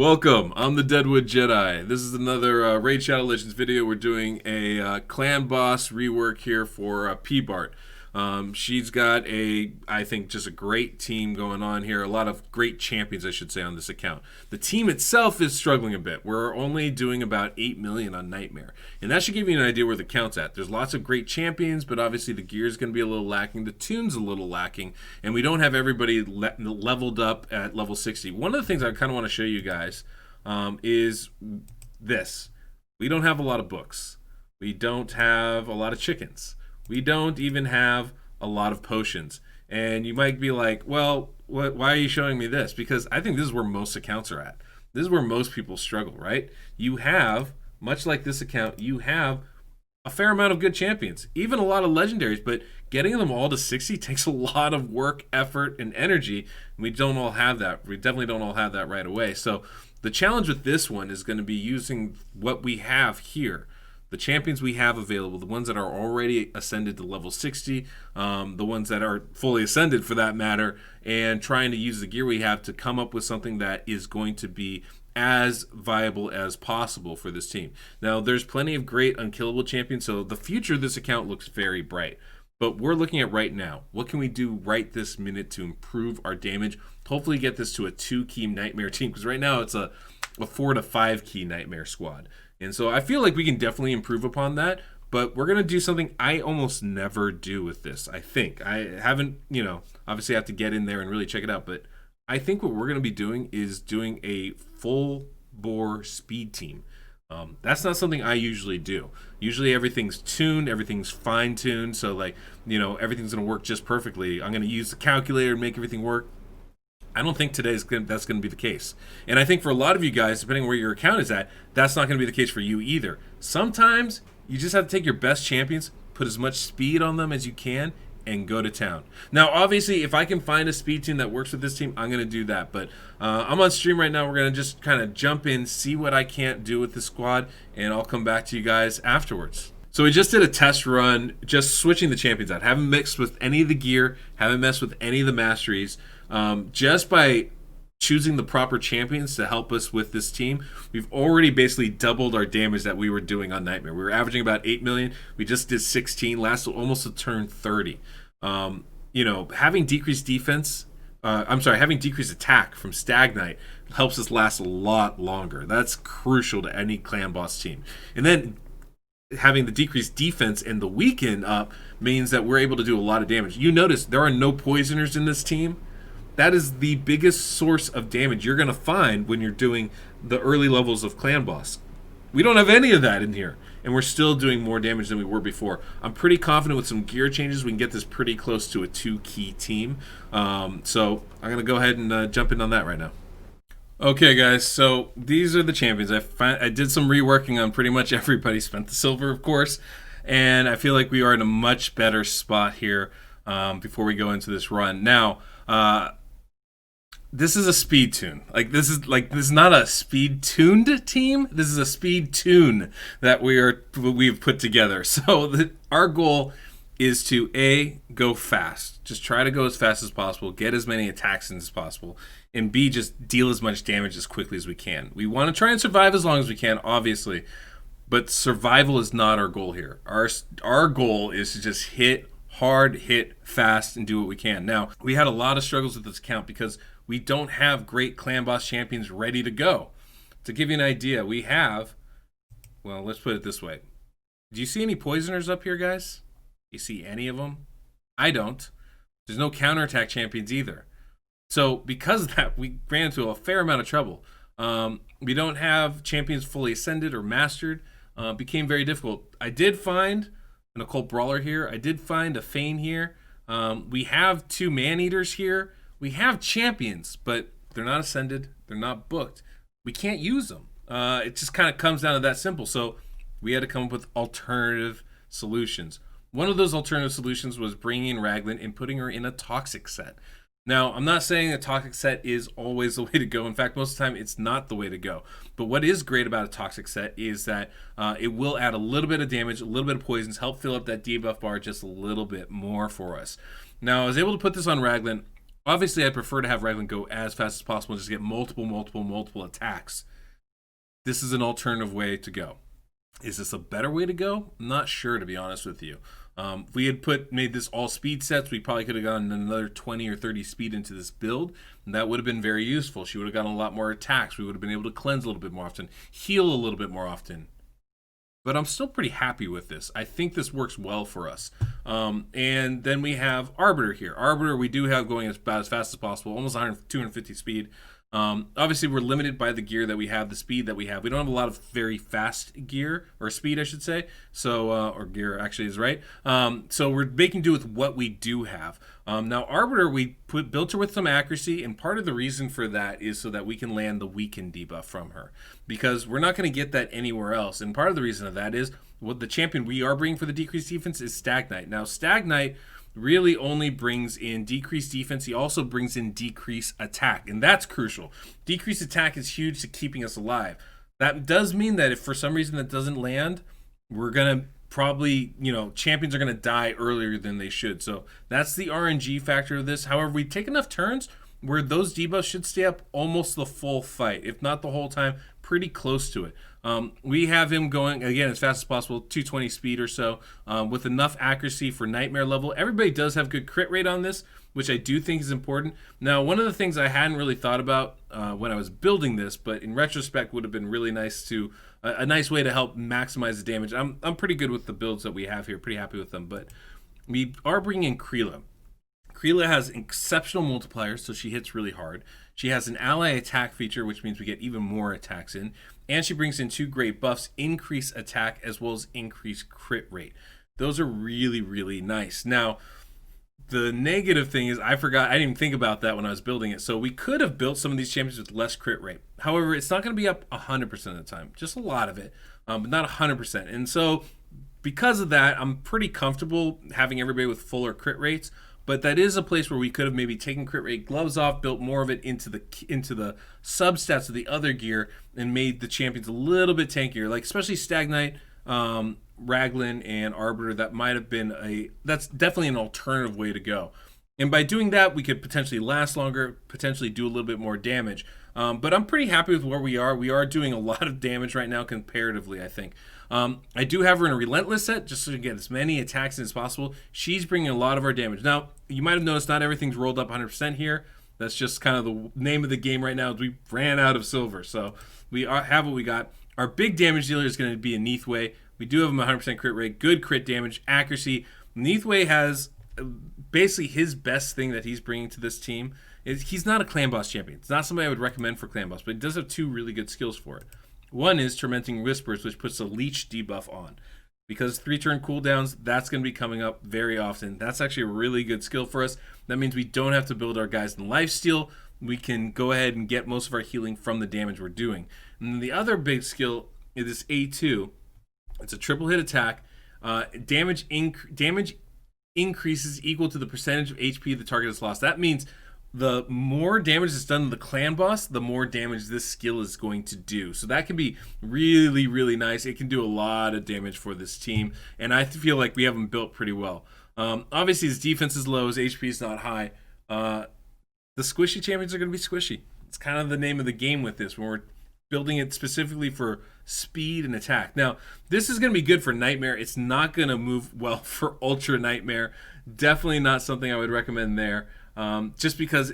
Welcome, I'm the Deadwood Jedi. This is another Raid Shadow Legends video. We're doing a clan boss rework here for P-Bart. She's got I think, just a great team going on here. A lot of great champions, I should say, on this account. The team itself is struggling a bit. We're only doing about 8 million on Nightmare. And that should give you an idea where the count's at. There's lots of great champions, but obviously the gear is going to be a little lacking. The tune's a little lacking. And we don't have everybody leveled up at level 60. One of the things I kind of want to show you guys is this. We don't have a lot of books. We don't have a lot of chickens. We don't even have a lot of potions. And you might be like, well, why are you showing me this? Because I think this is where most accounts are at. This is where most people struggle, right? You have, much like this account, you have a fair amount of good champions, even a lot of legendaries, but getting them all to 60 takes a lot of work, effort, and energy. We don't all have that. We definitely don't all have that right away. So the challenge with this one is going to be using what we have here. The champions we have available, the ones that are already ascended to level 60, the ones that are fully ascended for that matter, and trying to use the gear we have to come up with something that is going to be as viable as possible for this team. Now, there's plenty of great unkillable champions, so the future of this account looks very bright. But we're looking at right now. What can we do right this minute to improve our damage? Hopefully get this to a 2-key Nightmare team, because right now it's a 4 to 5 key Nightmare squad. And so I feel like we can definitely improve upon that, but we're going to do something I almost never do with this, I think. I haven't, obviously I have to get in there and really check it out, but I think what we're going to be doing is doing a full bore speed team. That's not something I usually do. Usually everything's tuned, everything's fine-tuned, so everything's going to work just perfectly. I'm going to use the calculator and make everything work. I don't think that's going to be the case. And I think for a lot of you guys, depending on where your account is at, that's not going to be the case for you either. Sometimes you just have to take your best champions, put as much speed on them as you can, and go to town. Now, obviously, if I can find a speed team that works with this team, I'm going to do that. But I'm on stream right now. We're going to just kind of jump in, see what I can't do with the squad, and I'll come back to you guys afterwards. So we just did a test run, just switching the champions out. Haven't mixed with any of the gear, haven't messed with any of the masteries. Just by choosing the proper champions to help us with this team, we've already basically doubled our damage that we were doing on Nightmare. We were averaging about 8 million. We just did 16, last almost a turn 30. Having decreased defense, having decreased attack from Stagnite helps us last a lot longer. That's crucial to any clan boss team. And then having the decreased defense and the weaken up means that we're able to do a lot of damage. You notice there are no poisoners in this team. That is the biggest source of damage you're going to find when you're doing the early levels of Clan Boss. We don't have any of that in here, and we're still doing more damage than we were before. I'm pretty confident with some gear changes we can get this pretty close to a 2-key team. So I'm going to go ahead and jump in on that right now. Okay, guys, so these are the champions. I did some reworking on pretty much everybody. Spent the silver, of course, and I feel like we are in a much better spot here before we go into this run. Now, this is a speed tune. This is not a speed tuned team. This is a speed tune that we've put together. So our goal is to go fast. Just try to go as fast as possible, get as many attacks in as possible, and B, just deal as much damage as quickly as we can. We want to try and survive as long as we can, obviously, but survival is not our goal here. Our goal is to just hit hard, hit fast, and do what we can. Now, we had a lot of struggles with this account because we don't have great clan boss champions ready to go. To give you an idea, we have, well, let's put it this way. Do you see any poisoners up here, guys? You see any of them? I don't. There's no counterattack champions either. So because of that, we ran into a fair amount of trouble. We don't have champions fully ascended or mastered. Became very difficult. I did find an occult brawler here. I did find a Fane here. We have 2 man-eaters here. We have champions, but they're not ascended. They're not booked. We can't use them. It just kind of comes down to that simple. So we had to come up with alternative solutions. One of those alternative solutions was bringing in Raglan and putting her in a toxic set. Now, I'm not saying a toxic set is always the way to go. In fact, most of the time, it's not the way to go. But what is great about a toxic set is that it will add a little bit of damage, a little bit of poisons, help fill up that debuff bar just a little bit more for us. Now, I was able to put this on Raglan. Obviously, I prefer to have Raglan go as fast as possible and just get multiple attacks. This is an alternative way to go. Is this a better way to go? I'm not sure, to be honest with you. If we had made this all speed sets, we probably could have gotten another 20 or 30 speed into this build, and that would have been very useful. She would have gotten a lot more attacks. We would have been able to cleanse a little bit more often, heal a little bit more often. But I'm still pretty happy with this. I think this works well for us. And then we have Arbiter here. Arbiter we do have going about as fast as possible, almost 250 speed. Obviously, we're limited by the gear that we have, the speed that we have. We don't have a lot of very fast gear, or speed, I should say. So, or gear actually is right. So we're making do with what we do have. Now, Arbiter, we built her with some accuracy, and part of the reason for that is so that we can land the weaken debuff from her, because we're not going to get that anywhere else. And part of the reason of that is what the champion we are bringing for the decreased defense is Stag Knight. Now, Stag Knight really only brings in decreased defense. He also brings in decreased attack, and that's crucial. Decreased attack is huge to keeping us alive. That does mean that if for some reason that doesn't land, we're going to probably, champions are going to die earlier than they should. So that's the RNG factor of this. However, we take enough turns where those debuffs should stay up almost the full fight, if not the whole time, pretty close to it. We have him going, again, as fast as possible, 220 speed or so, with enough accuracy for Nightmare level. Everybody does have good crit rate on this, which I do think is important. Now, one of the things I hadn't really thought about when I was building this, but in retrospect would have been really nice to, a nice way to help maximize the damage. I'm pretty good with the builds that we have here, pretty happy with them, but we are bringing in Kreela. Kreela has exceptional multipliers, so she hits really hard. She has an ally attack feature, which means we get even more attacks in. And she brings in 2 great buffs, increase attack as well as increase crit rate. Those are really, really nice. Now, the negative thing is I didn't even think about that when I was building it. So we could have built some of these champions with less crit rate. However, it's not going to be up 100% of the time, just a lot of it, but not 100%. And so because of that, I'm pretty comfortable having everybody with fuller crit rates. But that is a place where we could have maybe taken crit rate gloves off, built more of it into the substats of the other gear, and made the champions a little bit tankier. Like especially Stag Knight, Raglan, and Arbiter. That's definitely an alternative way to go. And by doing that, we could potentially last longer, potentially do a little bit more damage. But I'm pretty happy with where we are. We are doing a lot of damage right now comparatively, I think. I do have her in a Relentless set, just to get as many attacks in as possible. She's bringing a lot of our damage. Now, you might have noticed not everything's rolled up 100% here. That's just kind of the name of the game right now. We ran out of silver, so we have what we got. Our big damage dealer is going to be a Neathway. We do have him 100% crit rate, good crit damage, accuracy. Neathway has basically his best thing that he's bringing to this team is he's not a clan boss champion. It's not somebody I would recommend for clan boss, but he does have 2 really good skills for it. One is Tormenting Whispers, which puts a leech debuff on. Because 3-turn cooldowns, that's going to be coming up very often. That's actually a really good skill for us. That means we don't have to build our guys in lifesteal. We can go ahead and get most of our healing from the damage we're doing. And then the other big skill is this A2. It's a triple hit attack. Damage increases equal to the percentage of HP the target has lost. That means the more damage is done to the clan boss, the more damage this skill is going to do. So that can be really, really nice. It can do a lot of damage for this team, and I feel like we have him built pretty well. Obviously, his defense is low, his HP is not high. The squishy champions are going to be squishy. It's kind of the name of the game with this, when we're building it specifically for speed and attack. Now, this is going to be good for Nightmare. It's not going to move well for Ultra Nightmare. Definitely not something I would recommend there. Just because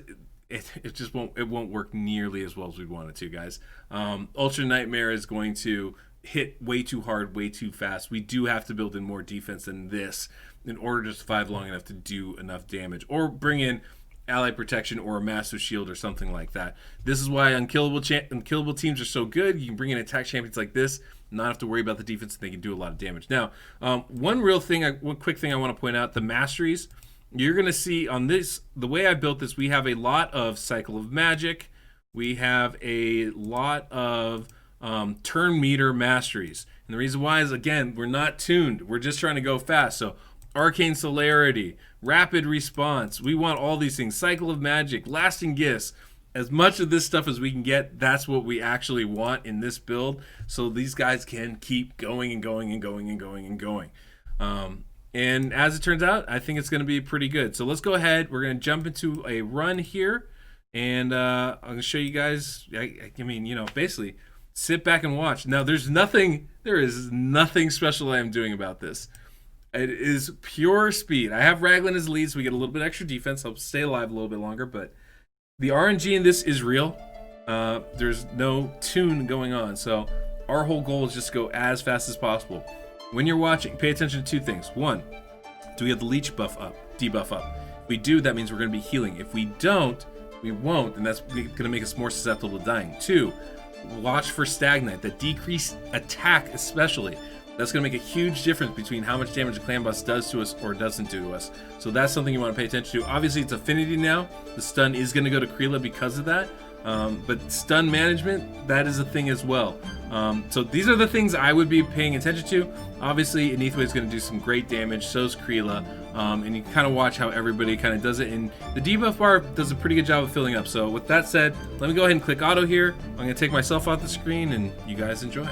it just won't work nearly as well as we'd want it to, guys. Ultra Nightmare is going to hit way too hard, way too fast. We do have to build in more defense than this in order to survive long enough to do enough damage, or bring in ally protection or a massive shield or something like that. This is why unkillable teams are so good. You can bring in attack champions like this, not have to worry about the defense, and they can do a lot of damage. Now, one quick thing I want to point out: the masteries. You're going to see on this, the way I built this, we have a lot of Cycle of Magic. We have a lot of turn meter masteries. And the reason why is, again, we're not tuned. We're just trying to go fast. So Arcane Celerity, Rapid Response. We want all these things. Cycle of Magic, Lasting Gifts. As much of this stuff as we can get, that's what we actually want in this build. So these guys can keep going and going and going and going and going. And as it turns out, I think it's going to be pretty good. So let's go ahead. We're going to jump into a run here. And I'm going to show you guys. I mean, basically sit back and watch. Now, there is nothing special I am doing about this. It is pure speed. I have Raglan as lead, so we get a little bit extra defense. I'll stay alive a little bit longer, but the RNG in this is real. There's no tune going on, so our whole goal is just to go as fast as possible. When you're watching, pay attention to two things. One, do we have the leech debuff up? If we do, that means we're going to be healing. If we don't, we won't, and that's going to make us more susceptible to dying. Two, watch for Stagnite, the decreased attack especially. That's going to make a huge difference between how much damage a clan boss does to us or doesn't do to us. So that's something you want to pay attention to. Obviously, it's affinity now. The stun is going to go to Krila because of that. But stun management, that is a thing as well. So these are the things I would be paying attention to. Obviously, Aneathway is going to do some great damage. So is Krila. And you kind of watch how everybody kind of does it. And the debuff bar does a pretty good job of filling up. So with that said, let me go ahead and click auto here. I'm going to take myself off the screen and you guys enjoy.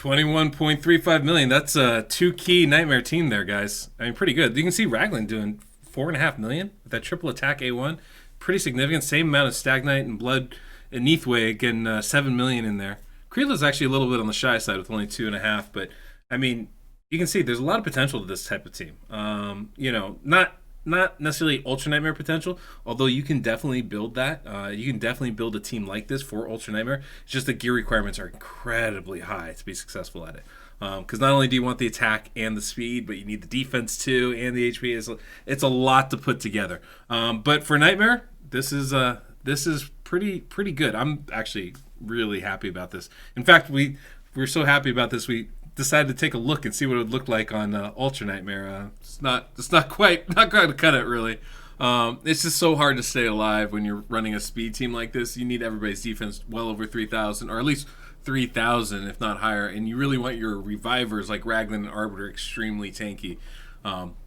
$21.35 million. That's a 2-key Nightmare team there, guys. I mean, pretty good. You can see Raglan doing $4.5 million with that triple attack A1. Pretty significant. Same amount of Stagnite and Blood. Aneathway getting $7 million in there. Krila's actually a little bit on the shy side with only 2.5, but I mean, you can see there's a lot of potential to this type of team. Not not necessarily Ultra Nightmare potential, although you can definitely build that. You can definitely build a team like this for Ultra Nightmare. It's just the gear requirements are incredibly high to be successful at it. Because not only do you want the attack and the speed, but you need the defense too and the HP. It's a lot to put together. But for Nightmare, this is pretty good. I'm actually really happy about this. In fact, we're so happy about this we decided to take a look and see what it would look like on Ultra Nightmare. It's not quite to cut it really. It's just so hard to stay alive when you're running a speed team like this. You need everybody's defense well over 3,000, or at least 3,000, if not higher. And you really want your revivers like Raglan and Arbiter extremely tanky.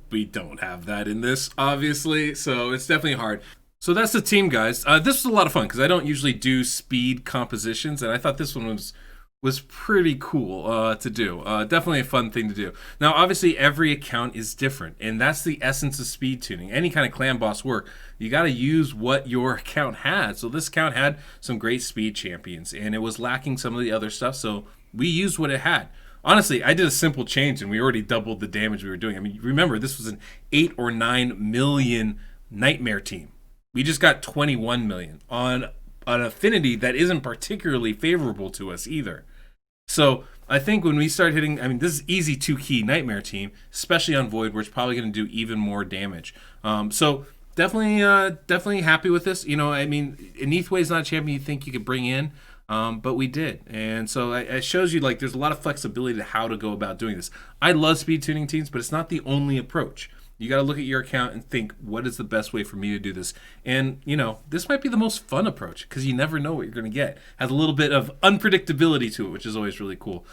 We don't have that in this, obviously, so it's definitely hard. So that's the team, guys. This was a lot of fun because I don't usually do speed compositions, and I thought this one was pretty cool to do. Definitely a fun thing to do. Now, obviously, every account is different, and that's the essence of speed tuning. Any kind of clan boss work, you got to use what your account had. So this account had some great speed champions, and it was lacking some of the other stuff, so we used what it had. Honestly, I did a simple change, and we already doubled the damage we were doing. I mean, remember, this was an 8 or 9 million Nightmare team. We just got 21 million on an affinity that isn't particularly favorable to us either. So I think when we start hitting, I mean, this is easy 2-key Nightmare team, especially on Void, where it's probably going to do even more damage. So definitely happy with this. You know, I mean, Neathway is not a champion you think you could bring in, but we did, and so it shows you like there's a lot of flexibility to how to go about doing this. I love speed tuning teams, but it's not the only approach. You got to look at your account and think, what is the best way for me to do this? And, you know, this might be the most fun approach because you never know what you're going to get. Has a little bit of unpredictability to it, which is always really cool.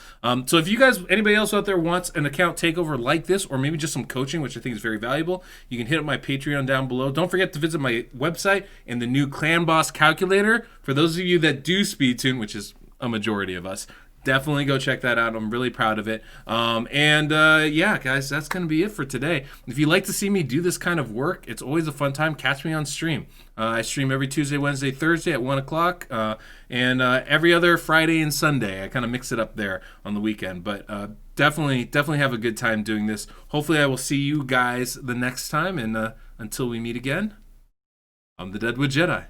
So if you guys, anybody else out there wants an account takeover like this, or maybe just some coaching, which I think is very valuable, you can hit up my Patreon down below. Don't forget to visit my website and the new Clan Boss calculator. For those of you that do speed tune, which is a majority of us, definitely go check that out. I'm really proud of it. Yeah, guys, that's going to be it for today. If you like to see me do this kind of work, it's always a fun time. Catch me on stream. I stream every Tuesday, Wednesday, Thursday at 1 o'clock, and every other Friday and Sunday. I kind of mix it up there on the weekend. But definitely have a good time doing this. Hopefully I will see you guys the next time. And until we meet again, I'm the Deadwood Jedi.